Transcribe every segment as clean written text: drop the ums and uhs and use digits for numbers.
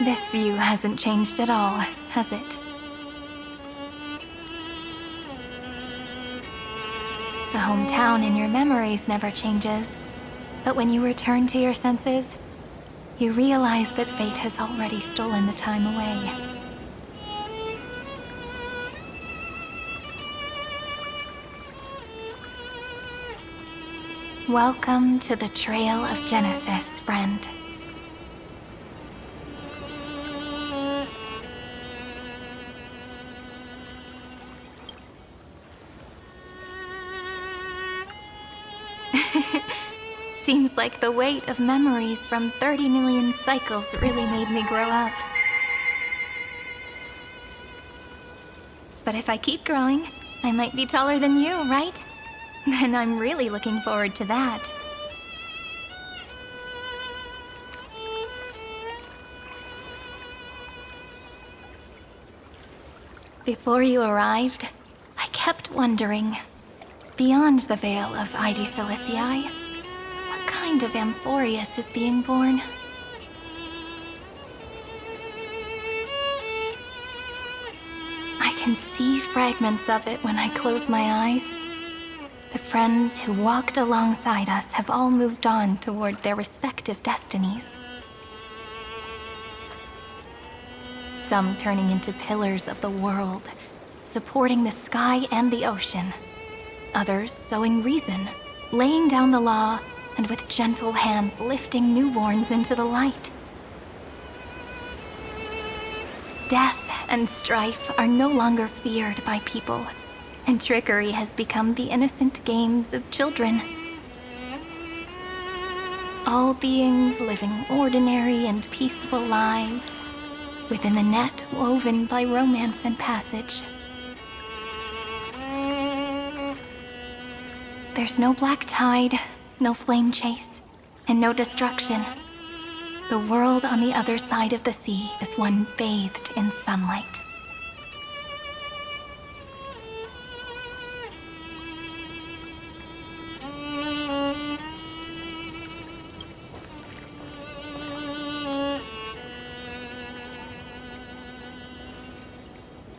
This view hasn't changed at all, has it? The hometown in your memories never changes, but when you return to your senses, you realize that fate has already stolen the time away. Welcome to the Trail of Genesis, friend. Seems like the weight of memories from 30 million cycles really made me grow up. But if I keep growing, I might be taller than you, right? Then I'm really looking forward to that. Before you arrived, I kept wondering, beyond the veil of Ide Silicii, what kind of Amphoreus is being born? I can see fragments of it when I close my eyes. The friends who walked alongside us have all moved on toward their respective destinies. Some turning into pillars of the world, supporting the sky and the ocean. Others sowing reason, laying down the law, and with gentle hands lifting newborns into the light. Death and strife are no longer feared by people, and trickery has become the innocent games of children. All beings living ordinary and peaceful lives, within the net woven by romance and passage. There's no black tide, no flame chase, and no destruction. The world on the other side of the sea is one bathed in sunlight.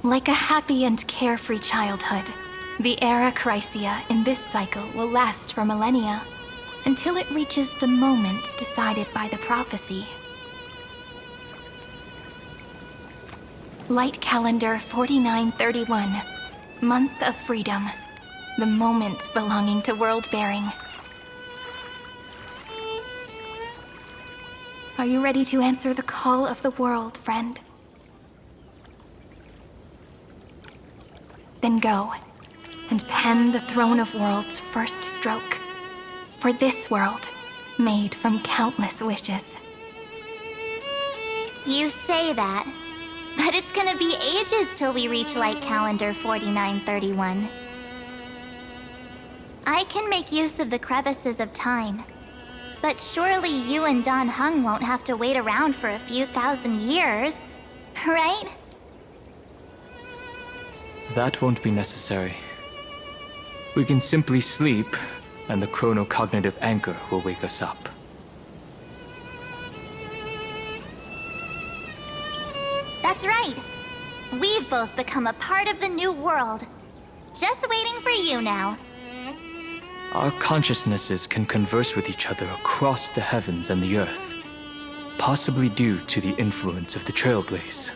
Like a happy and carefree childhood, the era Chrysia in this cycle will last for millennia, until it reaches the moment decided by the prophecy. Light calendar 4931, month of freedom, the moment belonging to world-bearing. Are you ready to answer the call of the world, friend? Then go, and pen the Throne of Worlds' first stroke. For this world, made from countless wishes. You say that, but it's gonna be ages till we reach Light Calendar 4931. I can make use of the crevices of time, but surely you and Dan Heng won't have to wait around for a few thousand years, right? That won't be necessary. We can simply sleep, and the chronocognitive anchor will wake us up. That's right. We've both become a part of the new world. Just waiting for you now. Our consciousnesses can converse with each other across the heavens and the earth, possibly due to the influence of the Trailblaze.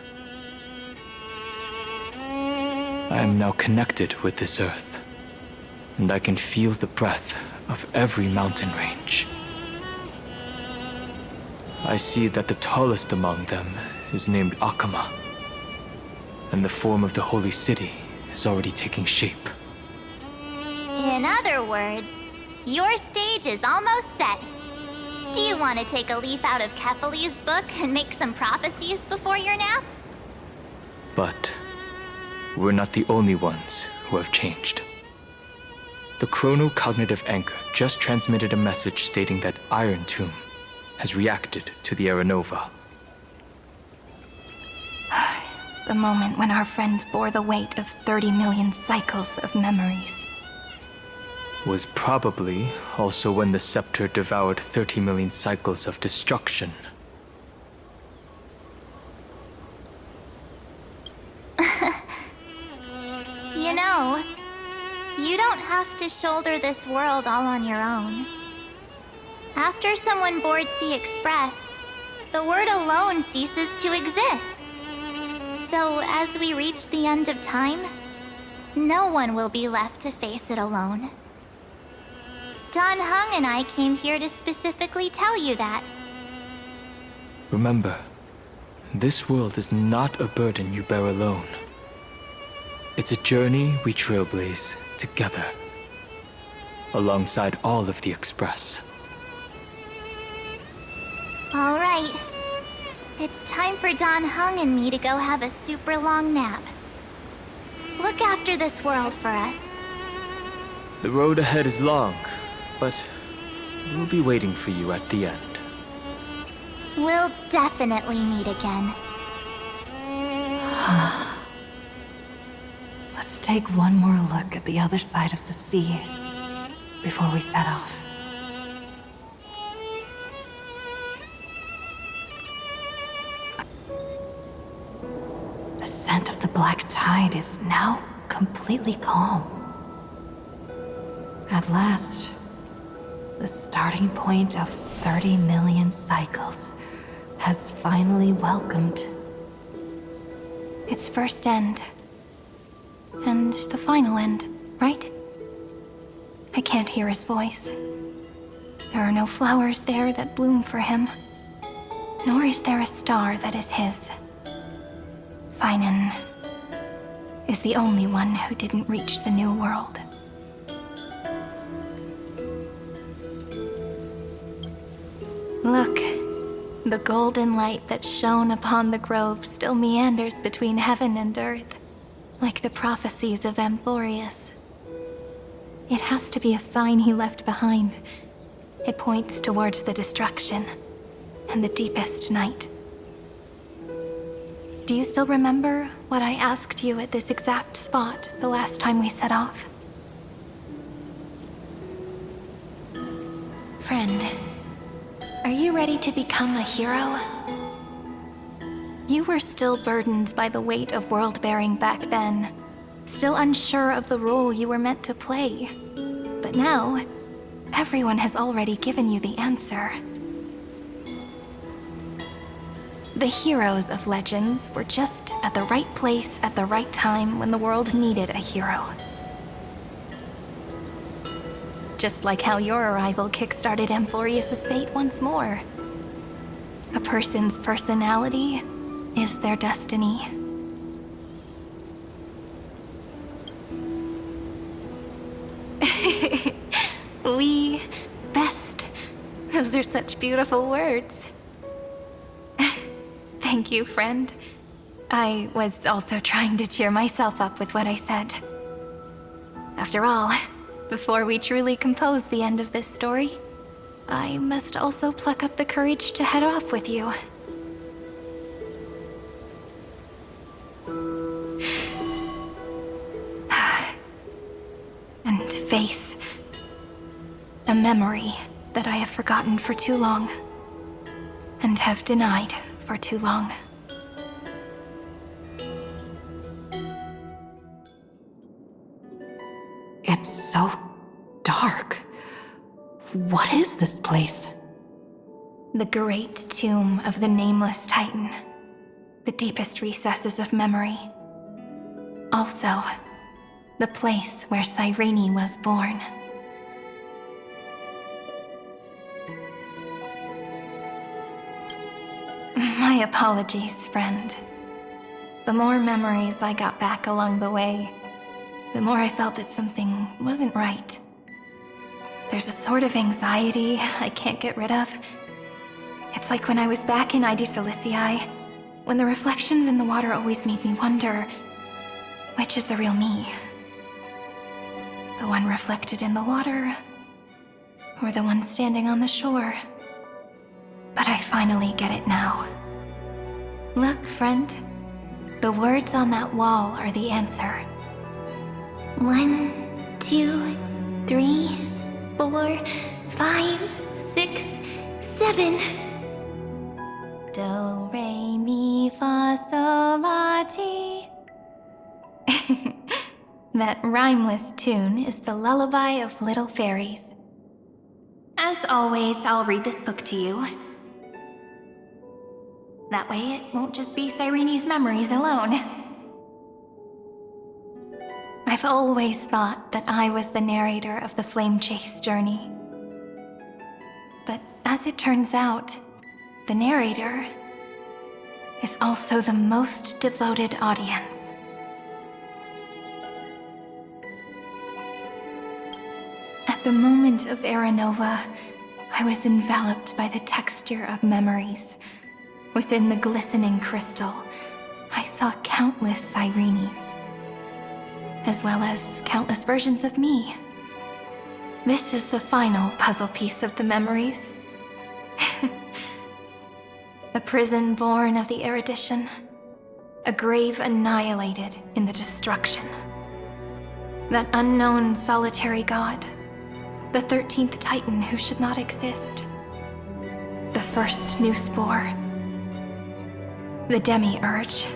I am now connected with this earth, and I can feel the breath of every mountain range. I see that the tallest among them is named Akama, and the form of the holy city is already taking shape. In other words, your stage is almost set. Do you want to take a leaf out of Kefali's book and make some prophecies before your nap? But we're not the only ones who have changed. The chronocognitive anchor just transmitted a message stating that Iron Tomb has reacted to the Era Nova. The moment when our friend bore the weight of 30 million cycles of memories. Was probably also when the scepter devoured 30 million cycles of destruction. You know, you don't have to shoulder this world all on your own. After someone boards the Express, the word alone ceases to exist. So as we reach the end of time, no one will be left to face it alone. Dan Heng and I came here to specifically tell you that. Remember, this world is not a burden you bear alone. It's a journey we trailblaze together, alongside all of the Express. All right. It's time for Dan Heng and me to go have a super long nap. Look after this world for us. The road ahead is long, but we'll be waiting for you at the end. We'll definitely meet again. Let's take one more look at the other side of the sea before we set off. The scent of the black tide is now completely calm. At last, the starting point of 30 million cycles has finally welcomed Its first end. And the final end, right? I can't hear his voice. There are no flowers there that bloom for him. Nor is there a star that is his. Finan is the only one who didn't reach the new world. Look, the golden light that shone upon the grove still meanders between heaven and earth, like the prophecies of Amphoreus. It has to be a sign he left behind. It points towards the destruction and the deepest night. Do you still remember what I asked you at this exact spot the last time we set off? Friend, are you ready to become a hero? You were still burdened by the weight of world-bearing back then, still unsure of the role you were meant to play. But now, everyone has already given you the answer. The heroes of legends were just at the right place at the right time when the world needed a hero. Just like how your arrival kickstarted Amphoreus' fate once more. A person's personality is their destiny. We best. Those are such beautiful words. Thank you, friend. I was also trying to cheer myself up with what I said. After all, before we truly compose the end of this story, I must also pluck up the courage to head off with you. And face a memory that I have forgotten for too long, and have denied for too long. It's so dark. What is this place? The great tomb of the nameless Titan. The deepest recesses of memory. Also, the place where Cyrene was born. My apologies, friend. The more memories I got back along the way, the more I felt that something wasn't right. There's a sort of anxiety I can't get rid of. It's like when I was back in ID Silicii, when the reflections in the water always made me wonder, which is the real me? The one reflected in the water, or the one standing on the shore? But I finally get it now. Look, friend. The words on that wall are the answer. 1, 2, 3, 4, 5, 6, 7. Do, re, mi, fa, sol, la, ti. That rhymeless tune is the lullaby of little fairies. As always, I'll read this book to you. That way it won't just be Cyrene's memories alone. I've always thought that I was the narrator of the Flame Chase journey. But as it turns out, the narrator is also the most devoted audience. At the moment of Aranova, I was enveloped by the texture of memories. Within the glistening crystal, I saw countless Cyrenes, as well as countless versions of me. This is the final puzzle piece of the memories. A prison born of the erudition, a grave annihilated in the destruction. That unknown solitary god, the 13th Titan who should not exist. The first new spore, the Demiurge,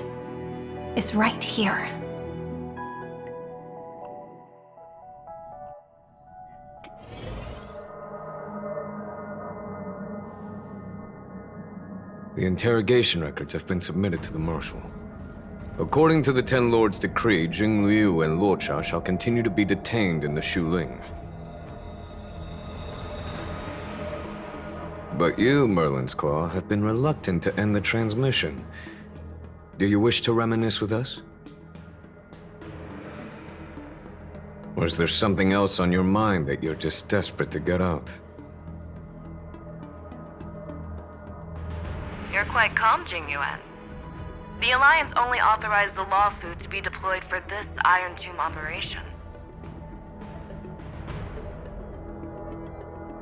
is right here. The interrogation records have been submitted to the Marshal. According to the Ten Lords' decree, Jing Liu and Luocha shall continue to be detained in the Shuling. But you, Merlin's Claw, have been reluctant to end the transmission. Do you wish to reminisce with us? Or is there something else on your mind that you're just desperate to get out? You're quite calm, Jing Yuan. The Alliance only authorized the Law Fu to be deployed for this Iron Tomb operation.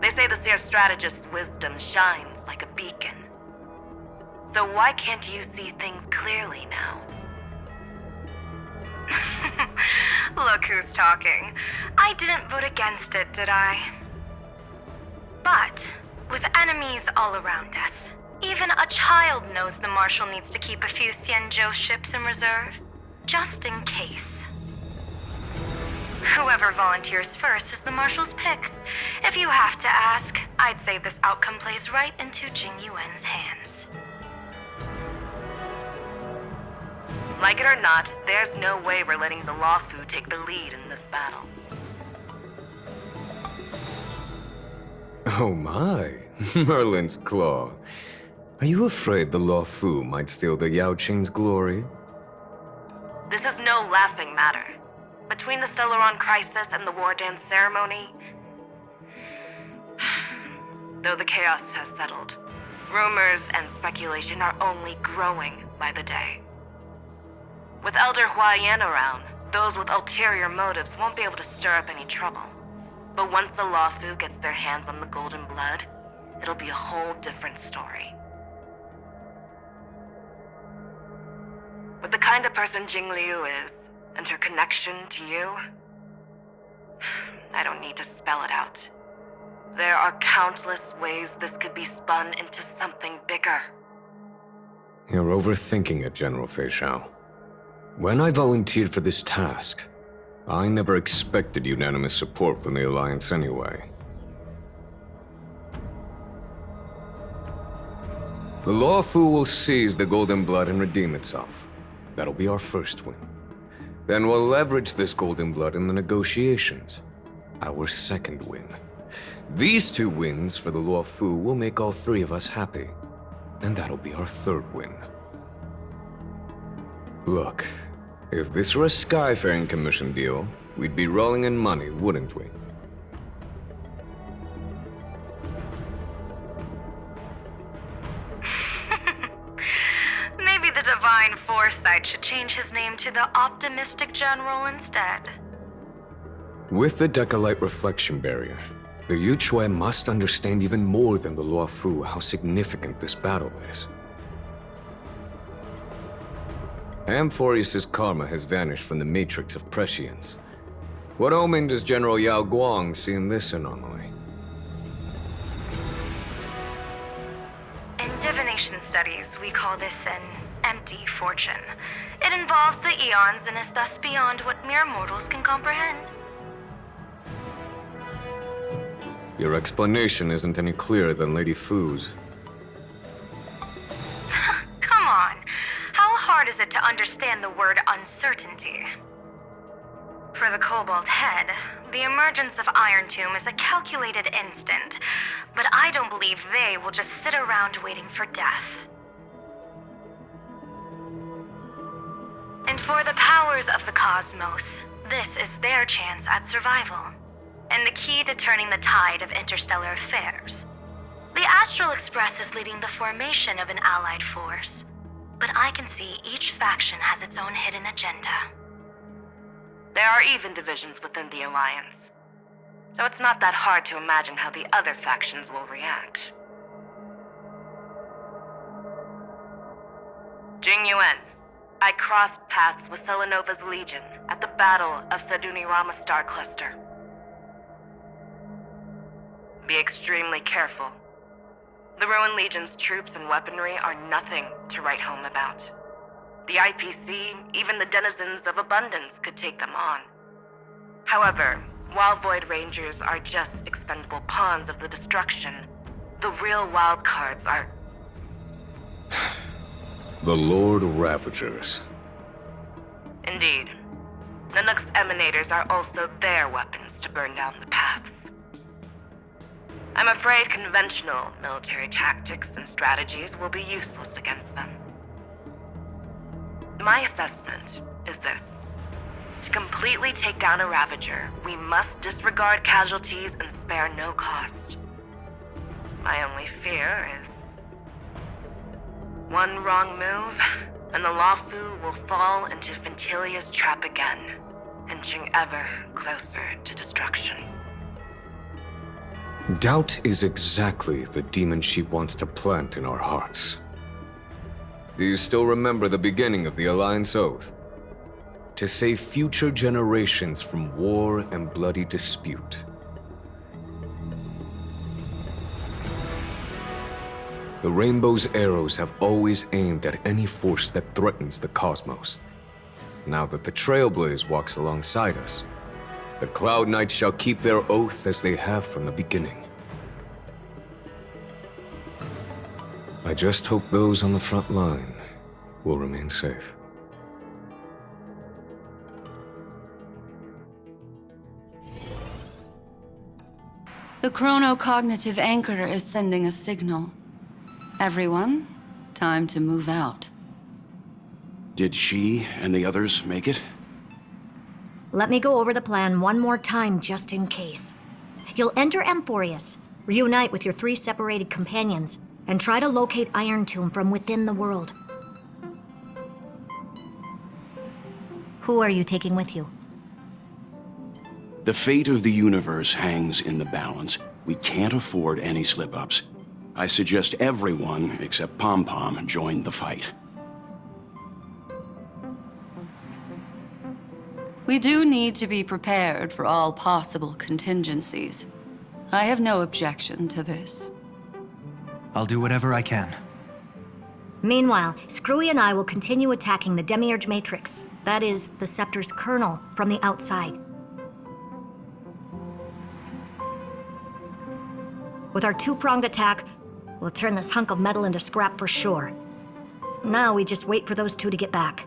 They say the Seer Strategist's wisdom shines like a beacon. So why can't you see things clearly now? Look who's talking. I didn't vote against it, did I? But, with enemies all around us, even a child knows the Marshal needs to keep a few Xianzhou ships in reserve, just in case. Whoever volunteers first is the Marshal's pick. If you have to ask, I'd say this outcome plays right into Jing Yuan's hands. Like it or not, there's no way we're letting the Law Fu take the lead in this battle. Oh my, Merlin's Claw. Are you afraid the Law Fu might steal the Yao Qing's glory? This is no laughing matter. Between the Stellaron crisis and the War Dance ceremony, though the chaos has settled, rumors and speculation are only growing by the day. With Elder Huaiyan around, those with ulterior motives won't be able to stir up any trouble. But once the Law Fu gets their hands on the Golden Blood, it'll be a whole different story. With the kind of person Jing Liu is, and her connection to you, I don't need to spell it out. There are countless ways this could be spun into something bigger. You're overthinking it, General Fei Shao. When I volunteered for this task, I never expected unanimous support from the Alliance anyway. The Law Fu will seize the Golden Blood and redeem itself. That'll be our first win. Then we'll leverage this Golden Blood in the negotiations. Our second win. These two wins for the Law Fu will make all three of us happy. And that'll be our third win. Look, if this were a Skyfaring Commission deal, we'd be rolling in money, wouldn't we? Maybe the Divine Foresight should change his name to the Optimistic General instead. With the Decalite Reflection Barrier, the Yuchuan must understand even more than the Law Fu how significant this battle is. Amphoreus' karma has vanished from the matrix of prescience. What omen does General Yao Guang see in this anomaly? In divination studies, we call this an empty fortune. It involves the eons and is thus beyond what mere mortals can comprehend. Your explanation isn't any clearer than Lady Fu's. Come on. How hard is it to understand the word uncertainty? For the Cobalt Head, the emergence of Iron Tomb is a calculated instant, but I don't believe they will just sit around waiting for death. And for the powers of the cosmos, this is their chance at survival, and the key to turning the tide of interstellar affairs. The Astral Express is leading the formation of an allied force, but I can see each faction has its own hidden agenda. There are even divisions within the Alliance, so it's not that hard to imagine how the other factions will react. Jing Yuan, I crossed paths with Selenova's Legion at the Battle of Sadunirama Star Cluster. Be extremely careful. The Ruined Legion's troops and weaponry are nothing to write home about. The IPC, even the denizens of Abundance, could take them on. However, while Void Rangers are just expendable pawns of the destruction, the real wildcards are... The Lord Ravagers. Indeed. Nanook's emanators are also their weapons to burn down the paths. I'm afraid conventional military tactics and strategies will be useless against them. My assessment is this. To completely take down a Ravager, we must disregard casualties and spare no cost. My only fear is... one wrong move, and the Lawfu will fall into Fintilia's trap again, inching ever closer to destruction. Doubt is exactly the demon she wants to plant in our hearts. Do you still remember the beginning of the Alliance Oath? To save future generations from war and bloody dispute. The Rainbow's arrows have always aimed at any force that threatens the cosmos. Now that the Trailblaze walks alongside us, the Cloud Knights shall keep their oath as they have from the beginning. I just hope those on the front line will remain safe. The chronocognitive anchor is sending a signal. Everyone, time to move out. Did she and the others make it? Let me go over the plan one more time, just in case. You'll enter Amphoreus, reunite with your 3 separated companions, and try to locate Iron Tomb from within the world. Who are you taking with you? The fate of the universe hangs in the balance. We can't afford any slip-ups. I suggest everyone, except Pom Pom, join the fight. We do need to be prepared for all possible contingencies. I have no objection to this. I'll do whatever I can. Meanwhile, Screwy and I will continue attacking the Demiurge Matrix. That is, the Scepter's kernel, from the outside. With our 2-pronged attack, we'll turn this hunk of metal into scrap for sure. Now we just wait for those 2 to get back.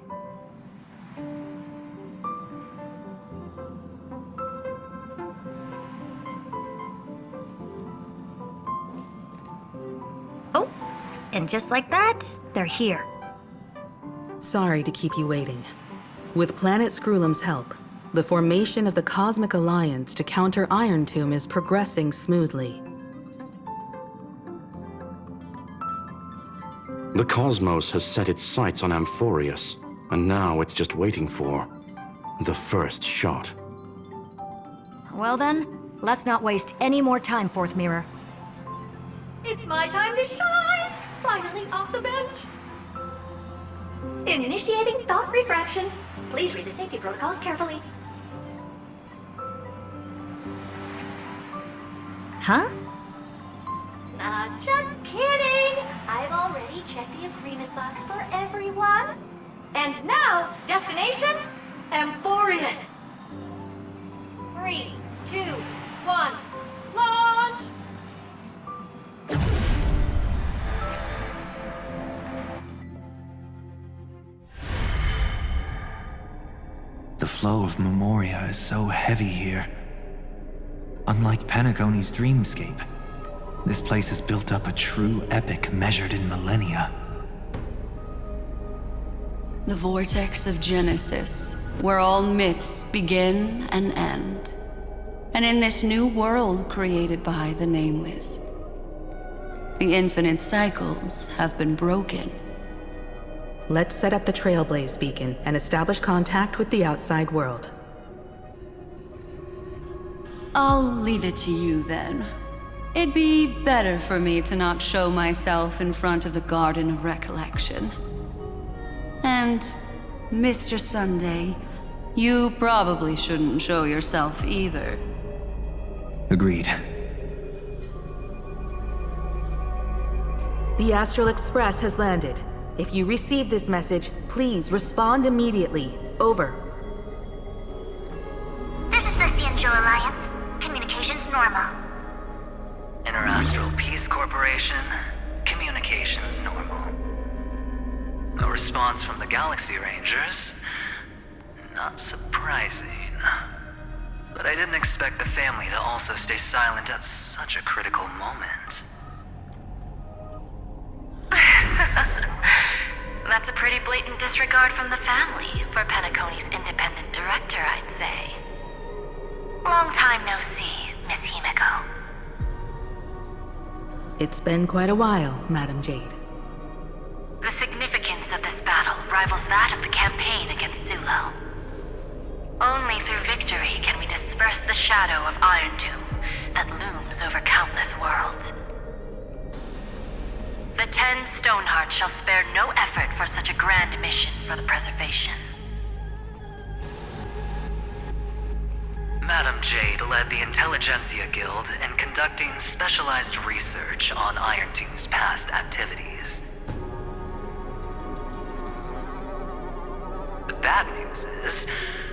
Oh, and just like that, they're here. Sorry to keep you waiting. With Planet Screwlum's help, the formation of the Cosmic Alliance to counter Iron Tomb is progressing smoothly. The cosmos has set its sights on Amphoreus, and now it's just waiting for the first shot. Well then, let's not waste any more time, Fourth Mirror. It's my time to shine! Finally off the bench! In initiating thought refraction, please read the safety protocols carefully. Huh? Just kidding! I've already checked the agreement box for everyone. And now, destination, Amphoreus. 3, 2, 1, launch! The flow of Memoria is so heavy here. Unlike Penacony's dreamscape, this place has built up a true epic measured in millennia. The vortex of Genesis, where all myths begin and end. And in this new world created by the Nameless, the infinite cycles have been broken. Let's set up the Trailblaze beacon and establish contact with the outside world. I'll leave it to you then. It'd be better for me to not show myself in front of the Garden of Recollection. And, Mr. Sunday, you probably shouldn't show yourself either. Agreed. The Astral Express has landed. If you receive this message, please respond immediately. Over. This is the Cianjo Alliance. Communications normal. Interastral Peace Corporation. Communications normal. No response from the Galaxy Rangers. Not surprising. But I didn't expect the family to also stay silent at such a critical moment. That's a pretty blatant disregard from the family for Penacony's independent director, I'd say. Long time no see, Miss Himiko. It's been quite a while, Madam Jade. The significance of this battle rivals that of the campaign against Sulo. Only through victory can we disperse the shadow of Iron Tomb that looms over countless worlds. The 10 Stonehearts shall spare no effort for such a grand mission for the preservation. Madam Jade led the Intelligentsia Guild in conducting specialized research on Iron Tomb's past activities. The bad news is,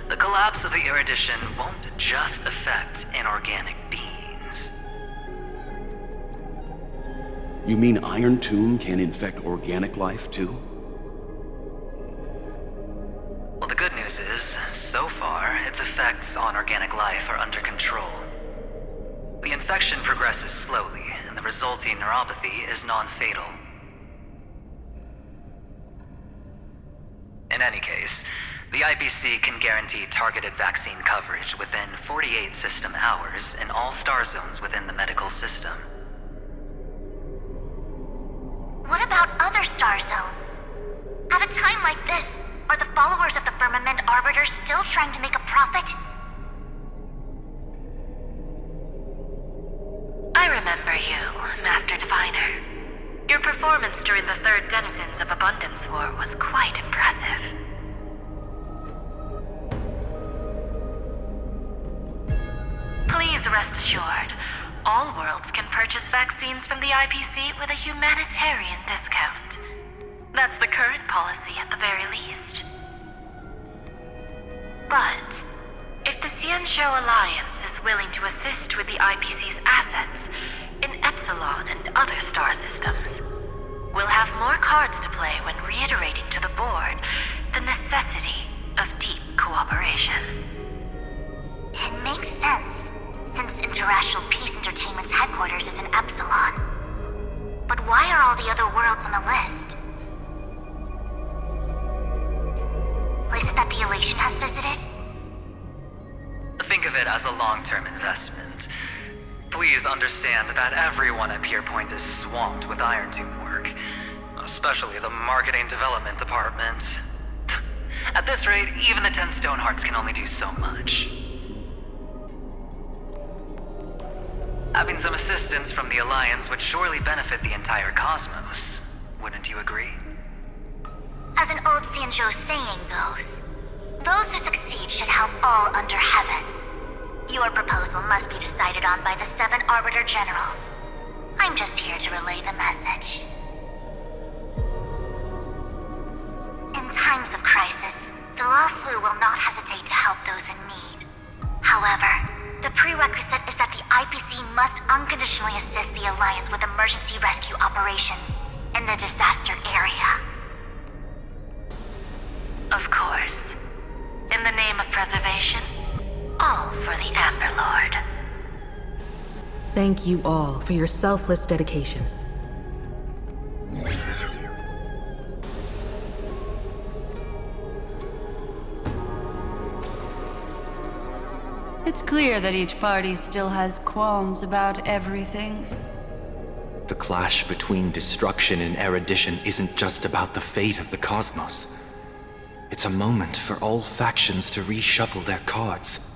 the collapse of the Erudition won't just affect inorganic beings. You mean Iron Tomb can infect organic life, too? Well, the good news is, so far, its effects on organic life are under control. The infection progresses slowly, and the resulting neuropathy is non-fatal. In any case, the IPC can guarantee targeted vaccine coverage within 48 system hours in all star zones within the medical system. What about other star zones? At a time like this, are the followers of the Firmament Arbiter still trying to make a profit? I remember you, Master Diviner. Your performance during the Third Denizens of Abundance War was quite impressive. Please rest assured, all worlds can purchase vaccines from the IPC with a humanitarian discount. That's the current policy at the very least. But if the Cianjo Alliance is willing to assist with the IPC's assets in Epsilon and other star systems, we'll have more cards to play when reiterating to the board the necessity of deep cooperation. It makes sense, since Interastral Peace Entertainment's headquarters is in Epsilon. But why are all the other worlds on the list? Places that the Elation has visited? Think of it as a long-term investment. Please understand that everyone at Pierpoint is swamped with Iron Tomb work, especially the marketing development department. At this rate, even the 10 Stonehearts can only do so much. Having some assistance from the Alliance would surely benefit the entire cosmos. Wouldn't you agree? As an old Cianjo saying goes, those who succeed should help all under heaven. Your proposal must be decided on by the 7 Arbiter Generals. I'm just here to relay the message. In times of crisis, the Luofu will not hesitate to help those in need. However, the prerequisite is that the IPC must unconditionally assist the Alliance with emergency rescue operations in the disaster area. Of course. In the name of preservation, all for the Amber Lord. Thank you all for your selfless dedication. It's clear that each party still has qualms about everything. The clash between destruction and erudition isn't just about the fate of the cosmos. It's a moment for all factions to reshuffle their cards.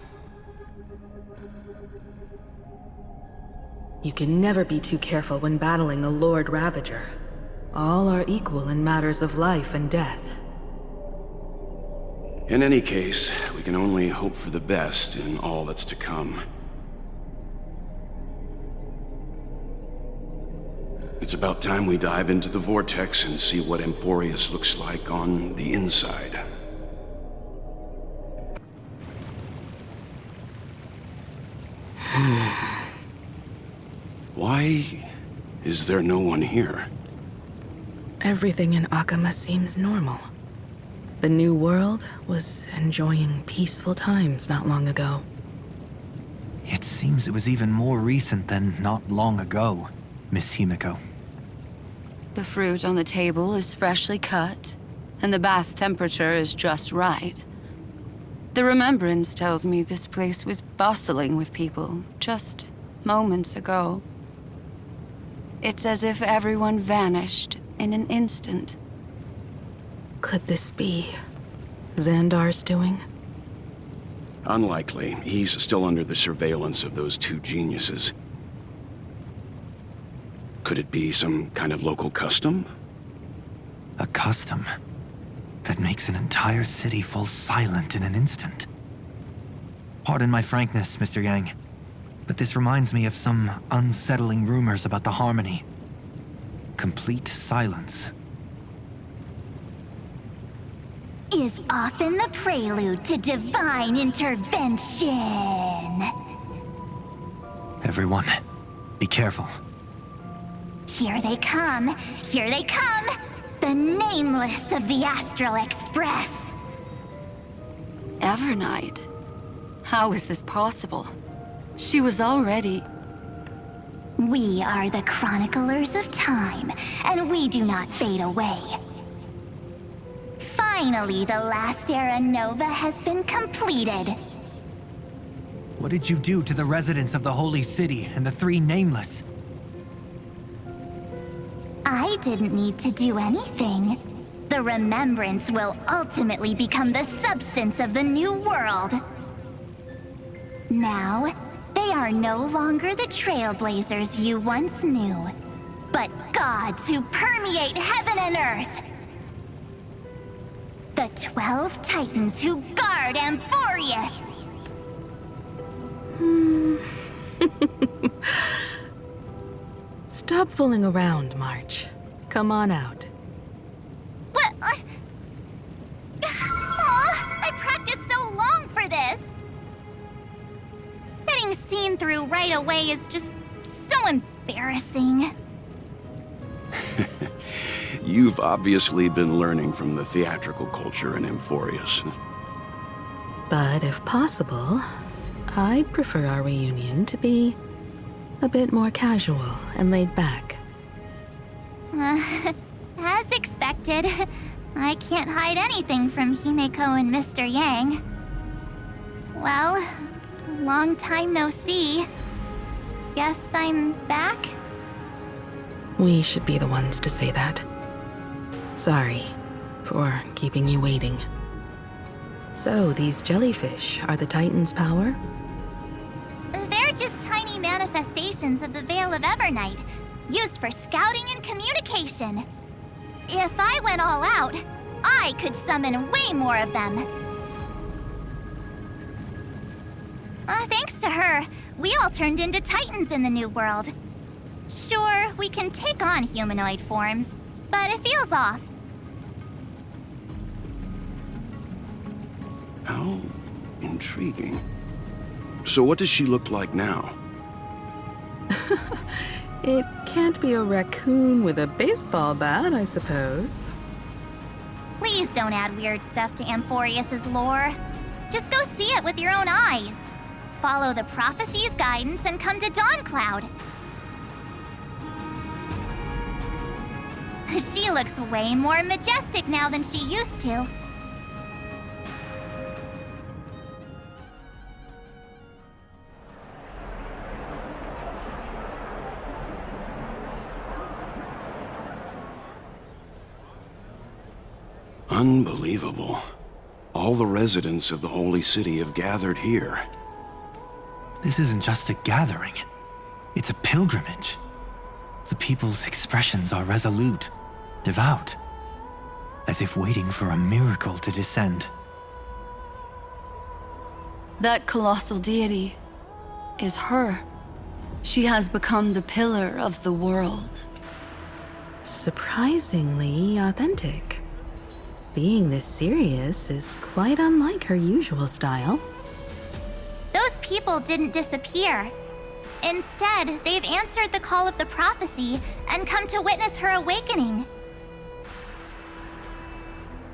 You can never be too careful when battling a Lord Ravager. All are equal in matters of life and death. In any case, we can only hope for the best in all that's to come. It's about time we dive into the vortex and see what Amphoreus looks like on the inside. Why is there no one here? Everything in Akama seems normal. The new world was enjoying peaceful times not long ago. It seems it was even more recent than not long ago, Miss Himiko. The fruit on the table is freshly cut, and the bath temperature is just right. The remembrance tells me this place was bustling with people just moments ago. It's as if everyone vanished in an instant. Could this be Xandar's doing? Unlikely. He's still under the surveillance of those two geniuses. Could it be some kind of local custom? A custom that makes an entire city fall silent in an instant. Pardon my frankness, Mr. Yang, but this reminds me of some unsettling rumors about the Harmony. Complete silence. Is often the prelude to divine intervention. Everyone, be careful. Here they come! Here they come! The Nameless of the Astral Express! Evernight? How is this possible? She was already... We are the Chroniclers of Time, and we do not fade away. Finally, the last era Nova has been completed. What did you do to the residents of the Holy City and the three Nameless? I didn't need to do anything. The remembrance will ultimately become the substance of the new world. Now, they are no longer the trailblazers you once knew, but gods who permeate heaven and earth. The 12 Titans who guard Amphoreus! Stop fooling around, March. Come on out. What? I practiced so long for this! Getting seen through right away is just so embarrassing. You've obviously been learning from the theatrical culture in Amphoreus. But if possible, I'd prefer our reunion to be a bit more casual and laid back. As expected, I can't hide anything from Himeko and Mr. Yang. Well, long time no see. Guess I'm back? We should be the ones to say that. Sorry for keeping you waiting. So, these jellyfish are the Titan's power? They're just tiny manifestations of the Veil of Evernight, used for scouting and communication. If I went all out, I could summon way more of them. Thanks to her, we all turned into Titans in the New World. Sure, we can take on humanoid forms, but it feels off. How intriguing. So what does she look like now? It can't be a raccoon with a baseball bat, I suppose. Please don't add weird stuff to Amphoreus' lore. Just go see it with your own eyes. Follow the prophecy's guidance and come to Dawncloud. She looks way more majestic now than she used to. Unbelievable. All the residents of the Holy City have gathered here. This isn't just a gathering. It's a pilgrimage. The people's expressions are resolute, devout, as if waiting for a miracle to descend. That colossal deity is her. She has become the pillar of the world. Surprisingly authentic. Being this serious is quite unlike her usual style. Those people didn't disappear. Instead, they've answered the call of the prophecy and come to witness her awakening.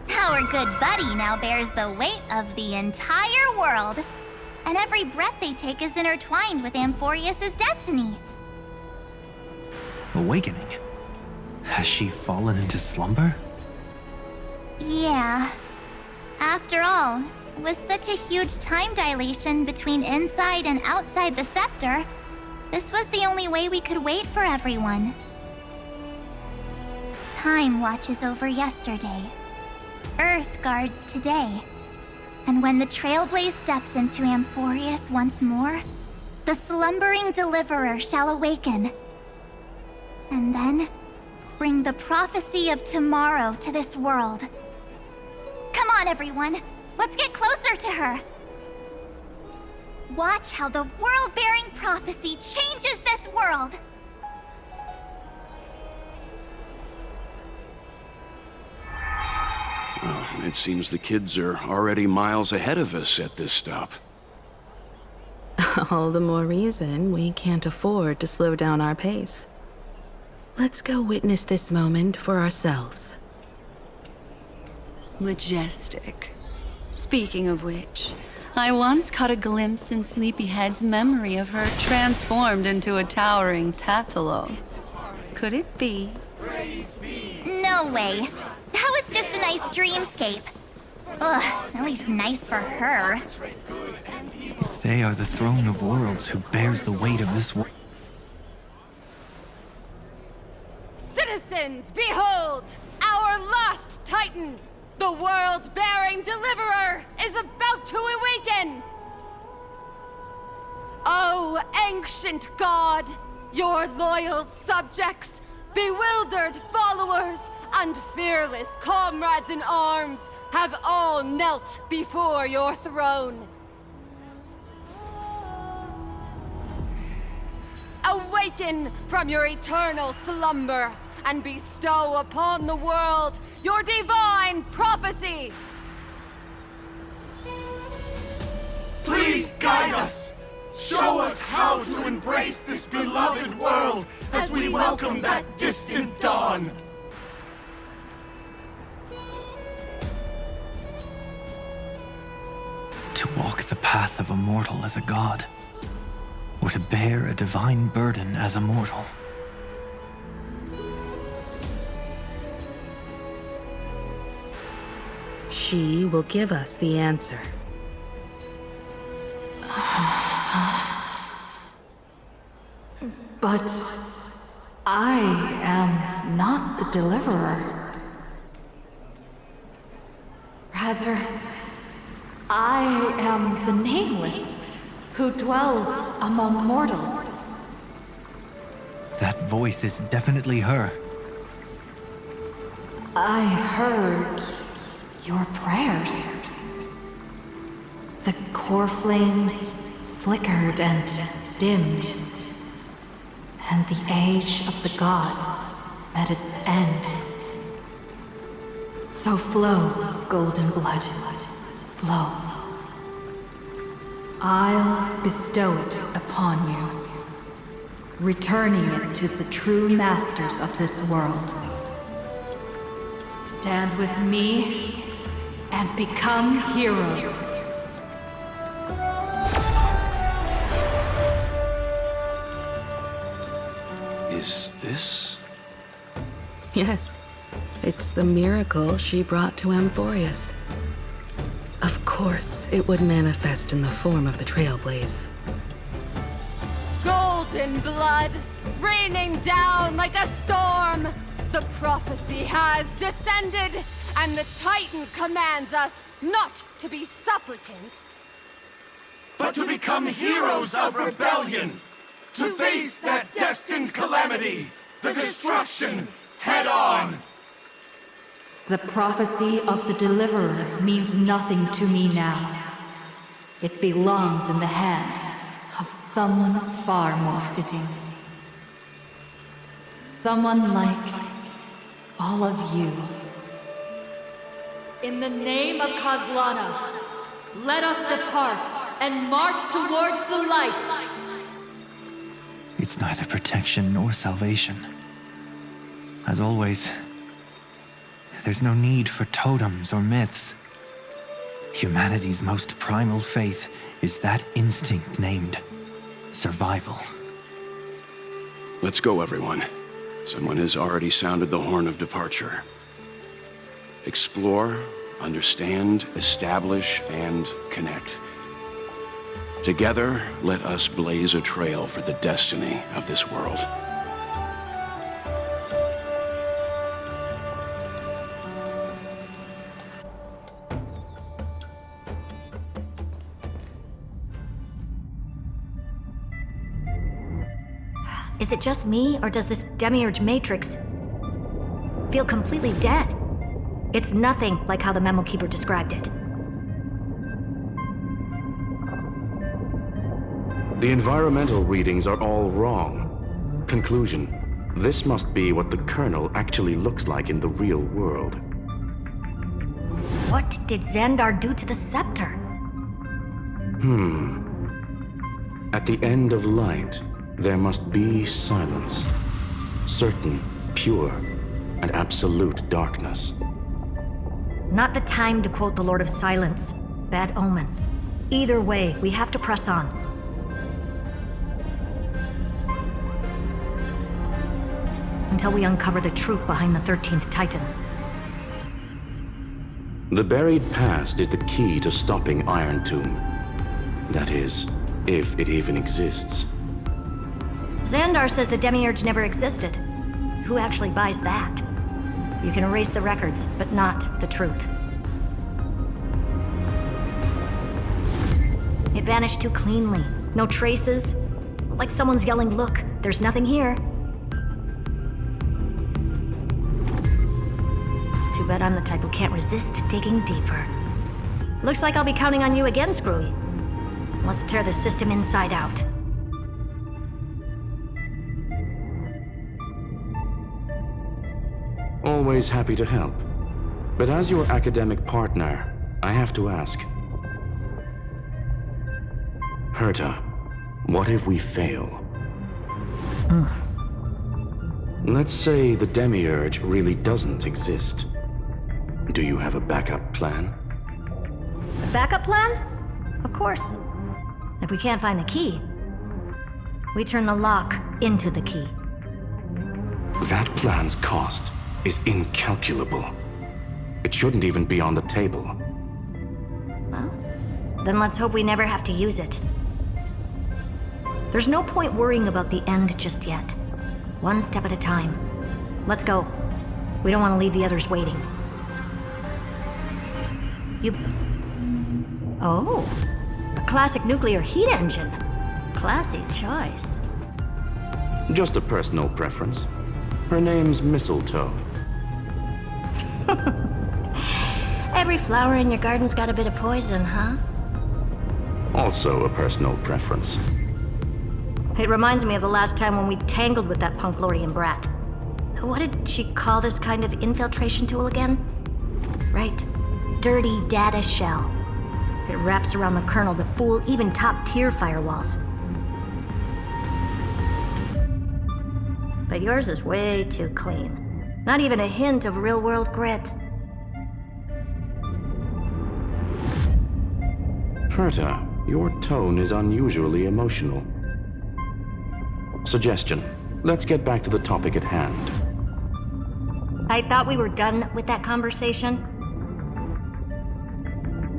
Our good buddy now bears the weight of the entire world, and every breath they take is intertwined with Amphoreus' destiny. Awakening? Has she fallen into slumber? Yeah. After all, with such a huge time dilation between inside and outside the scepter, this was the only way we could wait for everyone. Time watches over yesterday. Earth guards today. And when the Trailblaze steps into Amphoreus once more, the slumbering deliverer shall awaken. And then, bring the prophecy of tomorrow to this world. Come on, everyone. Let's get closer to her. Watch how the world-bearing prophecy changes this world. Well, it seems the kids are already miles ahead of us at this stop. All the more reason we can't afford to slow down our pace. Let's go witness this moment for ourselves. Majestic. Speaking of which, I once caught a glimpse in Sleepyhead's memory of her transformed into a towering Tathalon. Could it be? No way. That was just a nice dreamscape. Ugh, at least nice for her. If they are the throne of worlds who bears the weight of this world. Citizens, behold! Our last Titan! The world-bearing deliverer is about to awaken! Oh, ancient god! Your loyal subjects, bewildered followers, and fearless comrades in arms have all knelt before your throne. Awaken from your eternal slumber and bestow upon the world your divine prophecy! Please guide us! Show us how to embrace this beloved world as we welcome that distant dawn! To walk the path of a mortal as a god, or to bear a divine burden as a mortal. She will give us the answer. But I am not the deliverer. Rather, I am the Nameless, who dwells among mortals. That voice is definitely her. I heard your prayers. The core flames flickered and dimmed. and the age of the gods at its end. So flow, golden blood, flow. I'll bestow it upon you, returning it to the true masters of this world. Stand with me and become heroes. Is this? Yes, it's the miracle she brought to Amphoreus. Of course, it would manifest in the form of the Trailblaze. Golden blood, raining down like a storm. The prophecy has descended, and the Titan commands us not to be supplicants, but to become heroes of rebellion, to face that destined calamity, the destruction, head on. The prophecy of the Deliverer means nothing to me now. It belongs in the hands of someone far more fitting. Someone like all of you. In the name of Kozlana, let us depart and march towards the light. It's neither protection nor salvation. As always, there's no need for totems or myths. Humanity's most primal faith is that instinct named survival. Let's go, everyone. Someone has already sounded the horn of departure. Explore, understand, establish, and connect. Together, let us blaze a trail for the destiny of this world. Is it just me, or does this Demiurge Matrix feel completely dead? It's nothing like how the Memo Keeper described it. The environmental readings are all wrong. Conclusion: this must be what the kernel actually looks like in the real world. What did Xandar do to the scepter? At the end of light, there must be silence. Certain, pure, and absolute darkness. Not the time to quote the Lord of Silence. Bad omen. Either way, we have to press on. Until we uncover the truth behind the 13th Titan. The buried past is the key to stopping Iron Tomb. That is, if it even exists. Xandar says the Demiurge never existed. Who actually buys that? You can erase the records, but not the truth. It vanished too cleanly. No traces. Like someone's yelling, "Look, there's nothing here." Too bad I'm the type who can't resist digging deeper. Looks like I'll be counting on you again, Screwy. Let's tear the system inside out. Always happy to help. But as your academic partner, I have to ask. Herta, what if we fail? Let's say the Demiurge really doesn't exist. Do you have a backup plan? A backup plan? Of course. If we can't find the key, we turn the lock into the key. That plan's cost is incalculable. It shouldn't even be on the table. Well, then let's hope we never have to use it. There's no point worrying about the end just yet. One step at a time. Let's go. We don't want to leave the others waiting. Oh, a classic nuclear heat engine. Classy choice. Just a personal preference. Her name's Mistletoe. Every flower in your garden's got a bit of poison, huh? Also a personal preference. It reminds me of the last time when we tangled with that Punklordian brat. What did she call this kind of infiltration tool again? Right. Dirty data shell. It wraps around the kernel to fool even top-tier firewalls. But yours is way too clean. Not even a hint of real-world grit. Herta, your tone is unusually emotional. Suggestion. Let's get back to the topic at hand. I thought we were done with that conversation.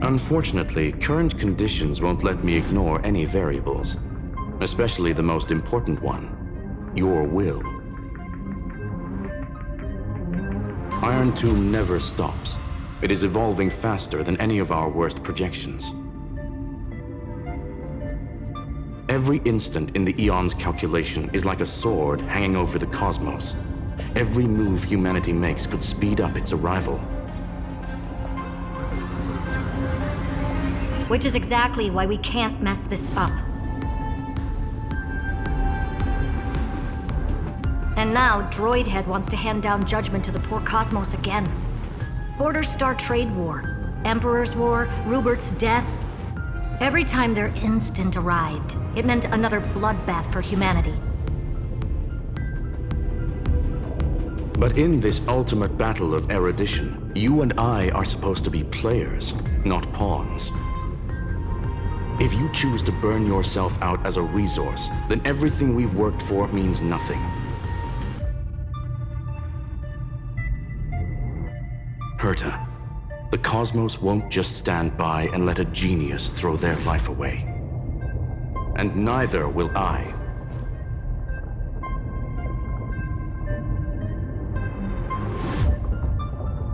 Unfortunately, current conditions won't let me ignore any variables. Especially the most important one. Your will. Iron Tomb never stops. It is evolving faster than any of our worst projections. Every instant in the Eon's calculation is like a sword hanging over the cosmos. Every move humanity makes could speed up its arrival. Which is exactly why we can't mess this up. And now, Droidhead wants to hand down judgment to the poor cosmos again. Border Star Trade War, Emperor's War, Rupert's death. Every time their instant arrived, it meant another bloodbath for humanity. But in this ultimate battle of erudition, you and I are supposed to be players, not pawns. If you choose to burn yourself out as a resource, then everything we've worked for means nothing. Herta, the cosmos won't just stand by and let a genius throw their life away. And neither will I.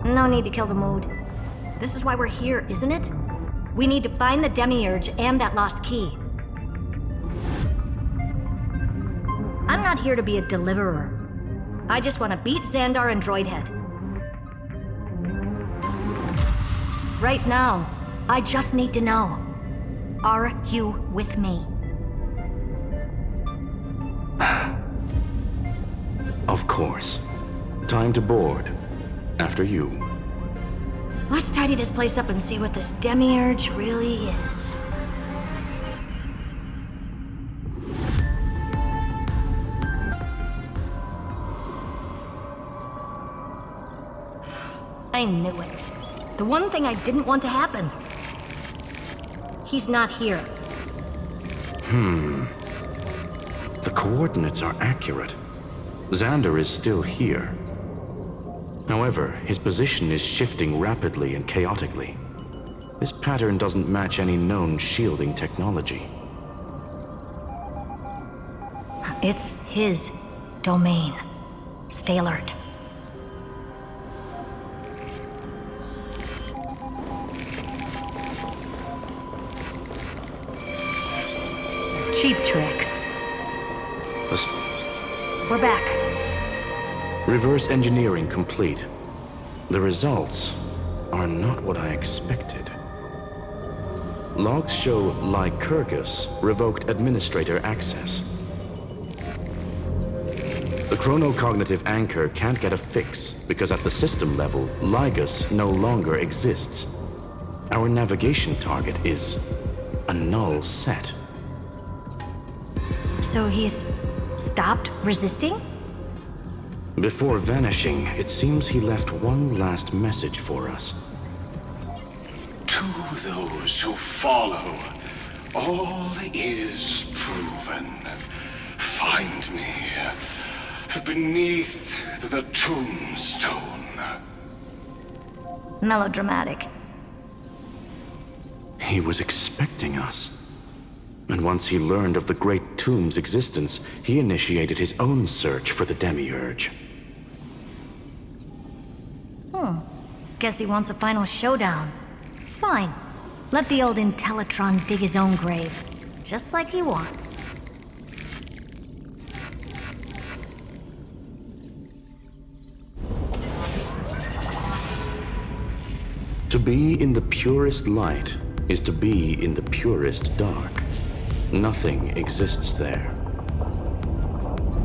No need to kill the mood. This is why we're here, isn't it? We need to find the Demiurge and that lost key. I'm not here to be a deliverer. I just want to beat Xandar and Droidhead. Right now, I just need to know. Are you with me? Of course. Time to board. After you. Let's tidy this place up and see what this Demiurge really is. I knew it. The one thing I didn't want to happen. He's not here. The coordinates are accurate. Xander is still here. However, his position is shifting rapidly and chaotically. This pattern doesn't match any known shielding technology. It's his domain. Stay alert. Cheap trick. We're back. Reverse engineering complete. The results are not what I expected. Logs show Lycurgus revoked administrator access. The chronocognitive anchor can't get a fix because at the system level, Lygus no longer exists. Our navigation target is a null set. So he's stopped resisting? Before vanishing, it seems he left one last message for us. To those who follow, all is proven. Find me beneath the tombstone. Melodramatic. He was expecting us. And once he learned of the Great Tomb's existence, he initiated his own search for the Demiurge. Guess he wants a final showdown. Fine. Let the old Intellitron dig his own grave. Just like he wants. To be in the purest light is to be in the purest dark. Nothing exists there.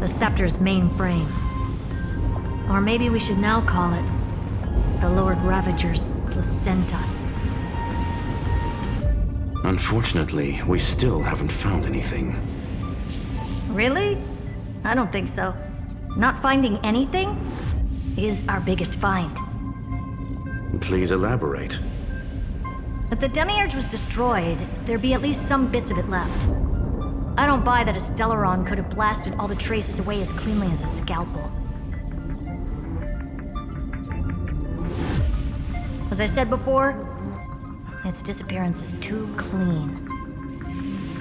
The Scepter's main frame. Or maybe we should now call it the Lord Ravager's placenta. Unfortunately, we still haven't found anything. Really? I don't think so. Not finding anything is our biggest find. Please elaborate. If the Demiurge was destroyed, there'd be at least some bits of it left. I don't buy that a Stellaron could have blasted all the traces away as cleanly as a scalpel. As I said before, its disappearance is too clean.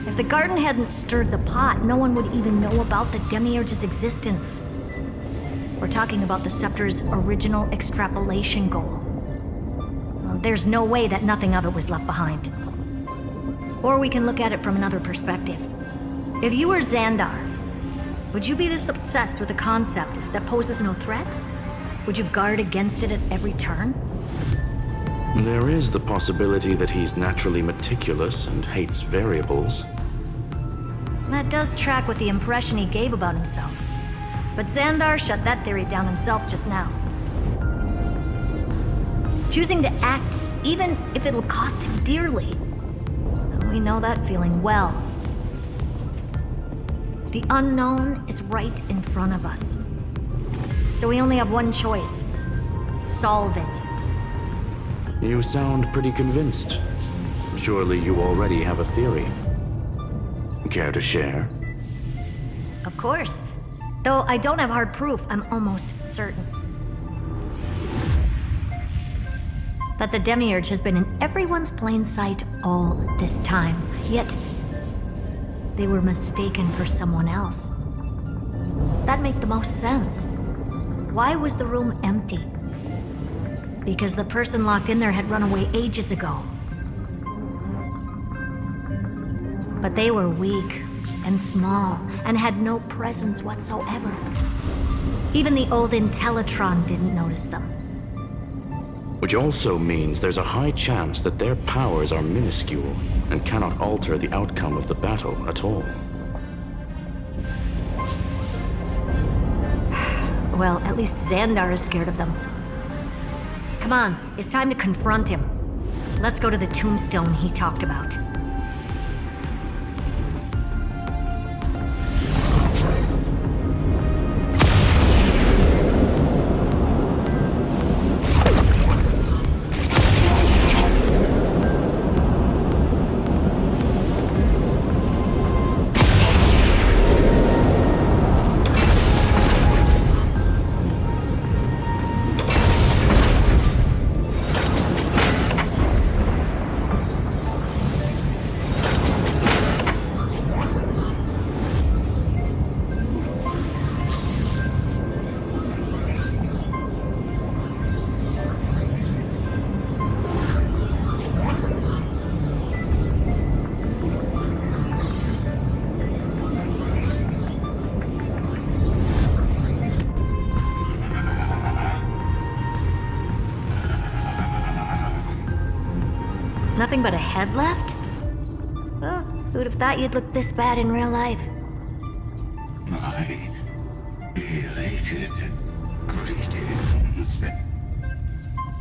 If the garden hadn't stirred the pot, no one would even know about the Demiurge's existence. We're talking about the Scepter's original extrapolation goal. Well, there's no way that nothing of it was left behind. Or we can look at it from another perspective. If you were Xandar, would you be this obsessed with a concept that poses no threat? Would you guard against it at every turn? There is the possibility that he's naturally meticulous and hates variables. That does track with the impression he gave about himself. But Xandar shut that theory down himself just now. Choosing to act, even if it'll cost him dearly. We know that feeling well. The unknown is right in front of us. So we only have one choice. Solve it. You sound pretty convinced. Surely you already have a theory. Care to share? Of course. Though I don't have hard proof, I'm almost certain. That the Demiurge has been in everyone's plain sight all this time. Yet, they were mistaken for someone else. That'd make the most sense. Why was the room empty? Because the person locked in there had run away ages ago. But they were weak and small and had no presence whatsoever. Even the old Intellitron didn't notice them. Which also means there's a high chance that their powers are minuscule and cannot alter the outcome of the battle at all. Well, at least Xandar is scared of them. Come on, it's time to confront him. Let's go to the tombstone he talked about. Nothing but a head left? Oh, who'd have thought you'd look this bad in real life? My elated greetings.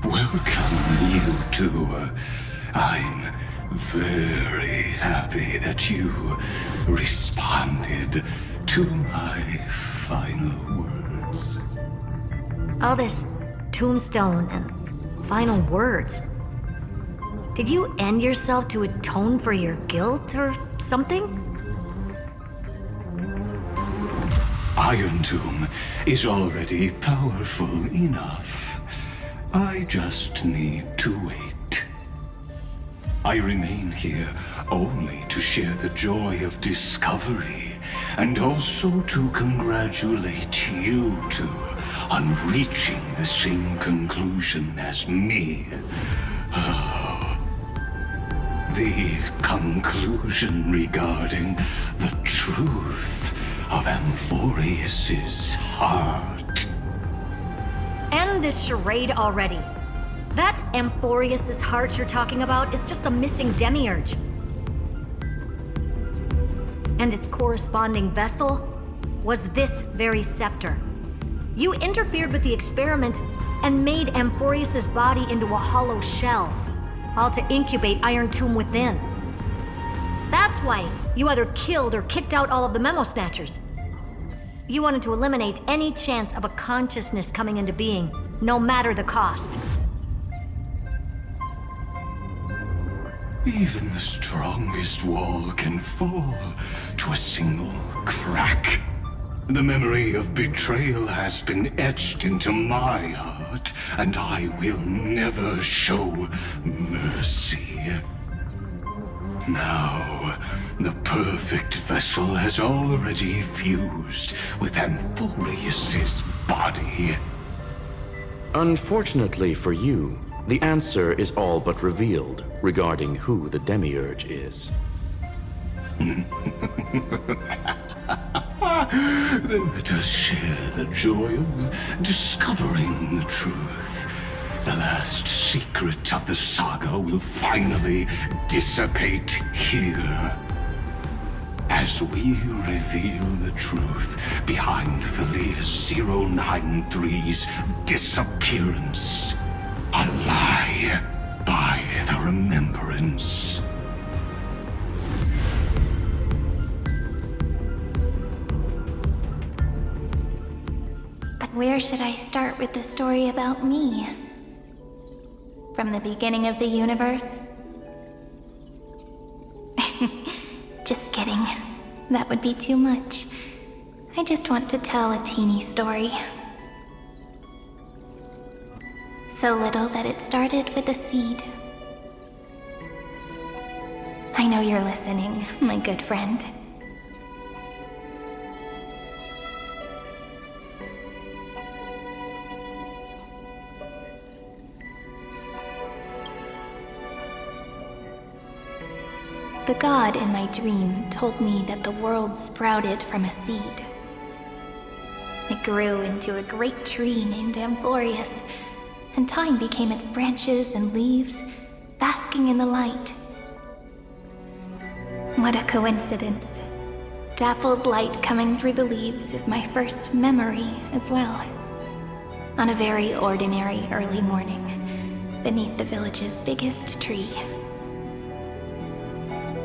Welcome, you two. I'm very happy that you responded to my final words. All this tombstone and final words. Did you end yourself to atone for your guilt or something? Iron Tomb is already powerful enough. I just need to wait. I remain here only to share the joy of discovery, and also to congratulate you two on reaching the same conclusion as me. The conclusion regarding the truth of Amphoreus' heart. End this charade already. That Amphoreus' heart you're talking about is just a missing demiurge. And its corresponding vessel? was this very scepter. You interfered with the experiment and made Amphoreus' body into a hollow shell, all to incubate Iron Tomb within. That's why you either killed or kicked out all of the Memo Snatchers. You wanted to eliminate any chance of a consciousness coming into being, no matter the cost. Even the strongest wall can fall to a single crack. The memory of betrayal has been etched into my heart, and I will never show mercy. Now, the perfect vessel has already fused with Amphoreus' body. Unfortunately for you, the answer is all but revealed regarding who the Demiurge is. Then let us share the joy of discovering the truth. The last secret of the saga will finally dissipate here. As we reveal the truth behind Felius 093's disappearance. A lie by the remembrance. But where should I start with the story about me? From the beginning of the universe? Just kidding. That would be too much. I just want to tell a teeny story. So little that it started with a seed. I know you're listening, my good friend. The god in my dream told me that the world sprouted from a seed. It grew into a great tree named Amphoreus, and time became its branches and leaves, basking in the light. What a coincidence. Dappled light coming through the leaves is my first memory as well. On a very ordinary early morning, beneath the village's biggest tree.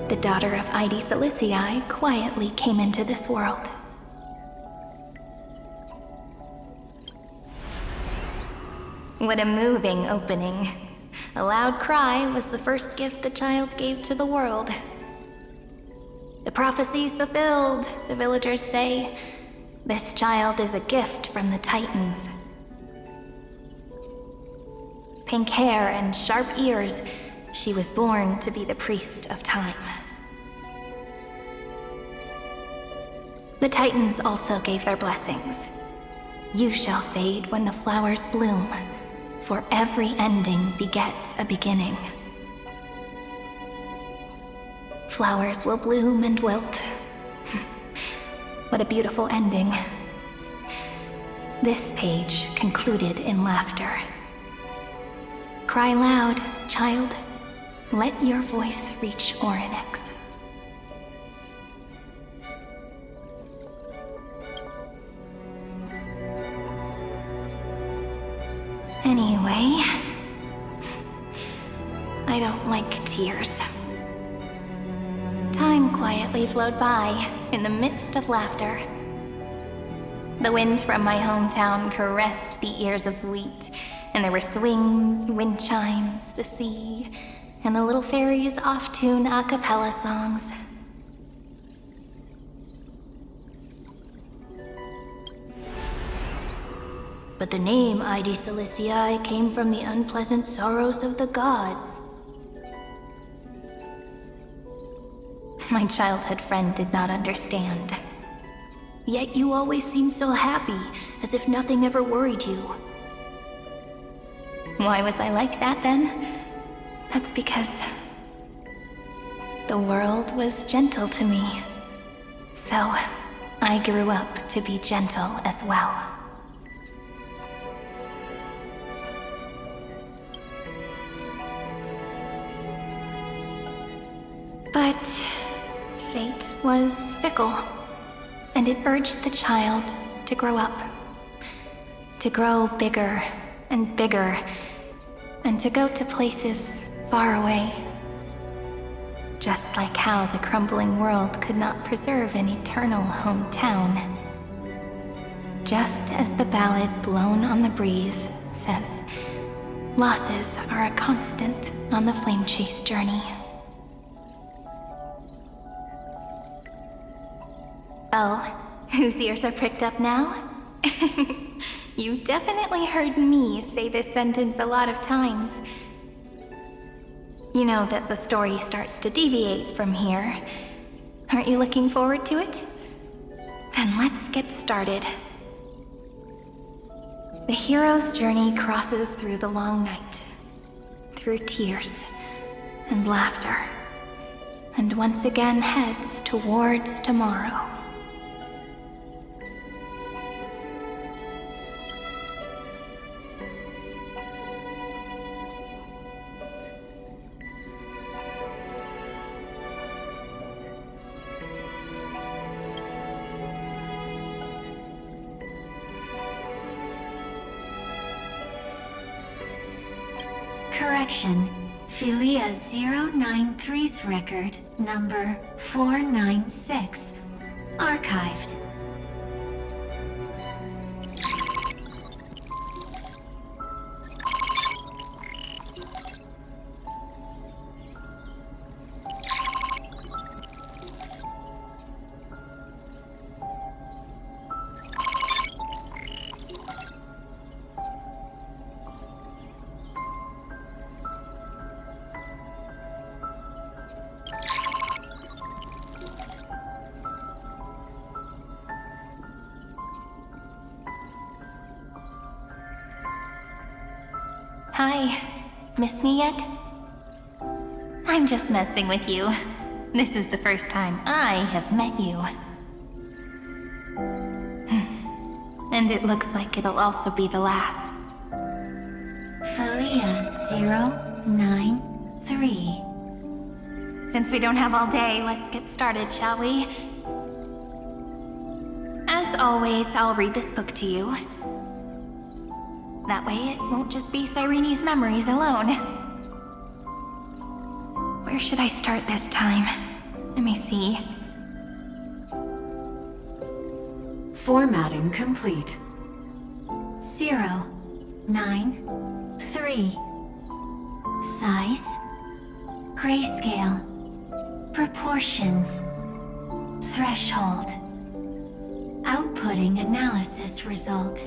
The daughter of Ide Silicii quietly came into this world. What a moving opening. A loud cry was the first gift the child gave to the world. The prophecy's fulfilled, the villagers say. This child is a gift from the Titans. Pink hair and sharp ears, she was born to be the priest of time. The Titans also gave their blessings. You shall fade when the flowers bloom, for every ending begets a beginning. Flowers will bloom and wilt. What a beautiful ending. This page concluded in laughter. Cry loud, child. Let your voice reach Orynyx. Anyway, I don't like tears. Time quietly flowed by in the midst of laughter. The wind from my hometown caressed the ears of wheat, and there were swings, wind chimes, the sea, and the little fairies off-tune a cappella songs. But the name Ide Silicii came from the unpleasant sorrows of the gods. My childhood friend did not understand. Yet you always seemed so happy, as if nothing ever worried you. Why was I like that then? That's because the world was gentle to me. So I grew up to be gentle as well. But fate was fickle. and it urged the child to grow up. To grow bigger and bigger, and to go to places far away. Just like how the crumbling world could not preserve an eternal hometown. Just as the ballad blown on the breeze says, losses are a constant on the flame chase journey. Oh, whose ears are pricked up now? You've definitely heard me say this sentence a lot of times. You know that the story starts to deviate from here. Aren't you looking forward to it? Then let's get started. The hero's journey crosses through the long night, through tears and laughter, and once again heads towards tomorrow. Correction. Philia 093's record, number 496. Archived. Hi. Miss me yet? I'm just messing with you. This is the first time I have met you. And it looks like it'll also be the last. Philia 093. Since we don't have all day, let's get started, shall we? As always, I'll read this book to you. That way it won't just be Cyrene's memories alone. Where should I start this time? Let me see. Formatting complete. 093. Size. Grayscale. Proportions. Threshold. Outputting analysis result.